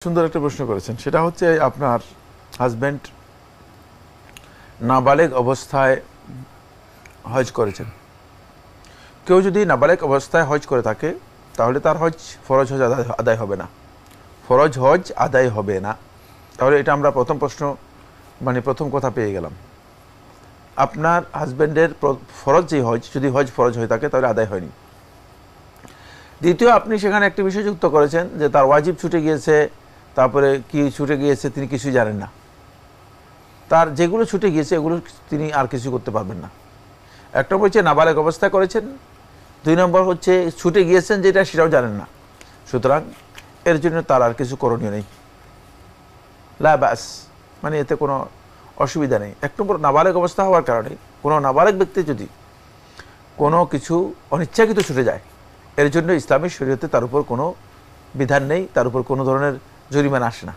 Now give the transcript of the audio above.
সুন্দর একটা প্রশ্ন করেছেন, সেটা হচ্ছে আপনার হাজব্যান্ড নাবালেগ অবস্থায় হজ করেছেন। কেউ যদি নাবালেগ অবস্থায় হজ করে থাকে তাহলে তার ফরজ হজ আদায় হবে না, ফরজ হজ আদায় হবে না। তাহলে এটা আমরা প্রথম প্রশ্ন প্রথম কথা পেয়ে গেলাম। আপনার হাজব্যান্ডের ফরজ যে হজ, যদি হজ ফরজ হয়ে থাকে তাহলে আদায় হয়নি। দ্বিতীয়, আপনি সেখানে একটি বিষয় যুক্ত করেছেন যে তার ওয়াজিব ছুটে গিয়েছে, তারপরে কি ছুটে গিয়েছে তিনি কিছুই জানেন না, তার যেগুলো ছুটে গিয়েছে এগুলো তিনি আর কিছু করতে পারবেন না। এক নম্বর হচ্ছে নাবালেগ অবস্থায় করেছেন, দুই নম্বর হচ্ছে ছুটে গিয়েছেন যেটা সেটাও জানেন না, সুতরাং এর জন্য তার আর কিছু করণীয় নেই। লা বাস, এতে কোনো অসুবিধা নেই। এক নম্বর, নাবালেগ অবস্থা হওয়ার কারণে কোনো নাবালেগ ব্যক্তি যদি কোনো কিছু অনিচ্ছাকৃত ছুটে যায়, এর জন্য ইসলামী শরীয়তে তার উপর কোনো বিধান নেই, তার উপর কোনো ধরনের জরিমানা আসে না।